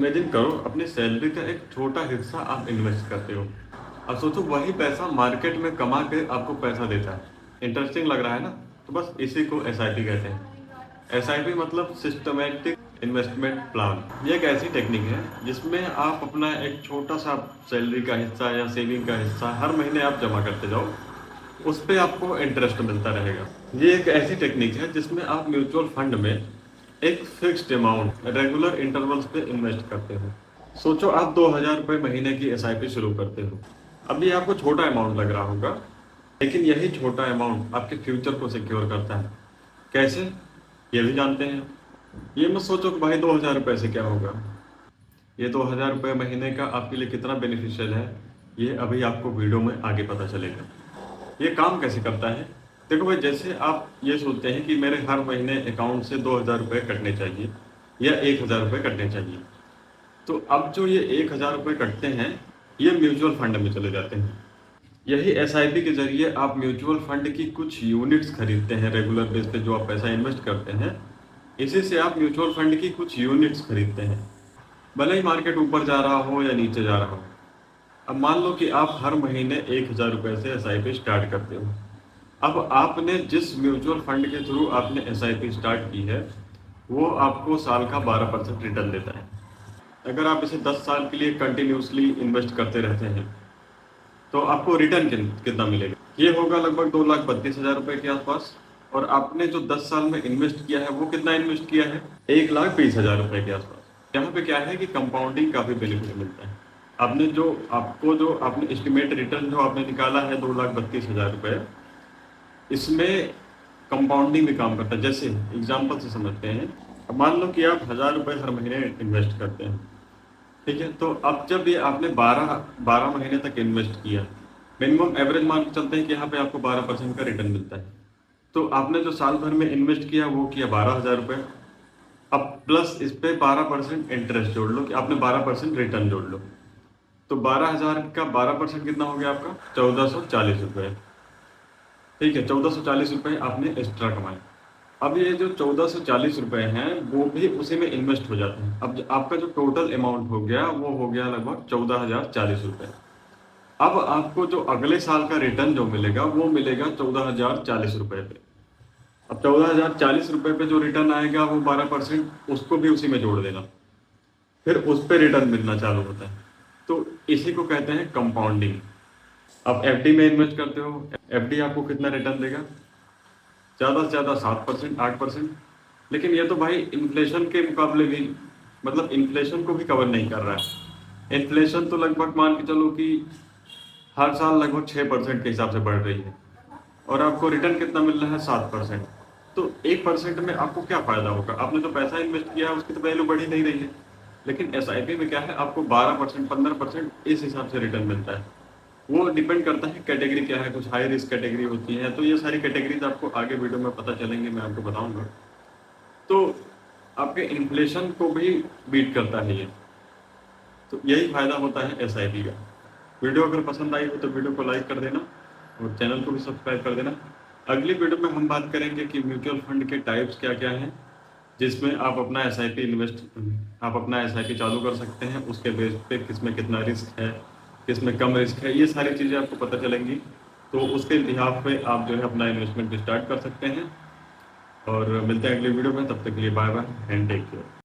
Imagine करो अपनी salary का एक छोटा हिस्सा आप इन्वेस्ट करते हो। अब सोचो वही पैसा मार्केट में कमा के आपको पैसा देता है। इंटरेस्टिंग लग रहा है ना? तो बस इसी को एसआईपी कहते हैं। एसआईपी मतलब सिस्टमेटिक इन्वेस्टमेंट प्लान। ये एक ऐसी टेक्निक है जिसमें आप अपना एक छोटा सा सैलरी का हिस्सा या सेविंग का हिस्सा हर महीने आप जमा करते जाओ, उस पे आपको इंटरेस्ट मिलता रहेगा। ये एक ऐसी टेक्निक है जिसमें आप म्यूचुअल फंड में एक फिक्स्ड अमाउंट रेगुलर इंटरवल्स पे इन्वेस्ट करते हो। सोचो आप 2000 रुपये महीने की एसआईपी शुरू करते हो। अभी आपको छोटा अमाउंट लग रहा होगा, लेकिन यही छोटा अमाउंट आपके फ्यूचर को सिक्योर करता है। कैसे, ये भी जानते हैं। ये मत सोचो कि भाई 2000 रुपये से क्या होगा। ये 2000 रुपये महीने का आपके लिए कितना बेनिफिशियल है, ये अभी आपको वीडियो में आगे पता चलेगा। ये काम कैसे करता है? देखो भाई, जैसे आप ये सोचते हैं कि मेरे हर महीने अकाउंट से 2000 रुपये कटने चाहिए या 1000 रुपये कटने चाहिए, तो अब जो ये 1000 रुपये कटते हैं ये म्यूचुअल फंड में चले जाते हैं। यही एसआईपी के जरिए आप म्यूचुअल फंड की कुछ यूनिट्स खरीदते हैं रेगुलर बेस पे। जो आप पैसा इन्वेस्ट करते हैं, इसी से आप म्यूचुअल फंड की कुछ यूनिट्स खरीदते हैं, भले ही मार्केट ऊपर जा रहा हो या नीचे जा रहा हो। अब मान लो कि आप हर महीने 1000 रुपये से एसआईपी स्टार्ट करते हो। अब आपने जिस म्यूचुअल फंड के थ्रू आपने एसआईपी स्टार्ट की है, वो आपको साल का 12% रिटर्न देता है। अगर आप इसे 10 साल के लिए कंटिन्यूसली इन्वेस्ट करते रहते हैं, तो आपको रिटर्न कितना मिलेगा? ये होगा लगभग 2,32,000 रुपये के आसपास। और आपने जो 10 साल में इन्वेस्ट किया है, वो कितना इन्वेस्ट किया है? 1,20,000 रुपये के आसपास। यहाँ पे क्या है कि कंपाउंडिंग काफ़ी बेनिफिट मिलता है। जो आपने एस्टिमेट रिटर्न जो आपने निकाला है 2,32,000 रुपये, इसमें कंपाउंडिंग भी काम करता है। जैसे एग्जाम्पल से समझते हैं, अब मान लो कि आप 1,000 रुपये हर महीने इन्वेस्ट करते हैं, ठीक है? तो अब जब ये आपने 12 महीने तक इन्वेस्ट किया, मिनिमम एवरेज मान के चलते हैं कि यहाँ पे आपको 12% का रिटर्न मिलता है। तो आपने जो साल भर में इन्वेस्ट किया वो किया 12,000 रुपये। अब प्लस इस पे 12% इंटरेस्ट जोड़ लो कि आपने 12% रिटर्न जोड़ लो, तो 12,000 का 12% कितना हो गया आपका? 1,440 रुपये। ठीक है, 1,440 रुपये आपने एक्स्ट्रा कमाए। अब ये जो 1,440 रुपये हैं वो भी उसी में इन्वेस्ट हो जाते हैं। अब आपका जो टोटल अमाउंट हो गया वो हो गया लगभग 14,040 रुपये। अब आपको जो अगले साल का रिटर्न जो मिलेगा वो मिलेगा 14,040 रुपये पे। अब 14,040 रुपये पे जो रिटर्न आएगा वो 12%, उसको भी उसी में जोड़ देना, फिर उस पर रिटर्न मिलना चालू होता है। तो इसी को कहते हैं कंपाउंडिंग। अब एफडी में इन्वेस्ट करते हो, एफडी आपको कितना रिटर्न देगा? ज़्यादा से ज़्यादा 7%, 8%। लेकिन ये तो भाई इन्फ्लेशन के मुकाबले भी, मतलब इन्फ्लेशन को भी कवर नहीं कर रहा है। इन्फ्लेशन तो लगभग मान के चलो कि हर साल लगभग 6% के हिसाब से बढ़ रही है, और आपको रिटर्न कितना मिल रहा है? 7%। तो 1% में आपको क्या फ़ायदा होगा? आपने जो पैसा इन्वेस्ट किया है उसकी तो वैल्यू बढ़ ही नहीं रही है। लेकिन एसआईपी में क्या है, आपको 12%, 15% इस हिसाब से रिटर्न मिलता है। वो डिपेंड करता है कैटेगरी क्या है। कुछ हाई रिस्क कैटेगरी होती है, तो ये सारी कैटेगरीज आपको आगे वीडियो में पता चलेंगे, मैं आपको बताऊंगा। तो आपके इन्फ्लेशन को भी बीट करता है ये। तो यही फायदा होता है एसआईपी का। वीडियो अगर पसंद आई हो तो वीडियो को लाइक कर देना और चैनल को भी सब्सक्राइब कर देना। अगली वीडियो में हम बात करेंगे कि म्यूचुअल फंड के टाइप्स क्या क्या हैं, जिसमें आप अपना एसआईपी चालू कर सकते हैं। उसके बेस पे किसमें कितना रिस्क है, किसमें कम रिस्क है, ये सारी चीज़ें आपको पता चलेंगी। तो उसके बिहाफ पे आप जो है अपना इन्वेस्टमेंट स्टार्ट कर सकते हैं। और मिलते हैं अगली वीडियो में, तब तक के लिए bye bye and take care.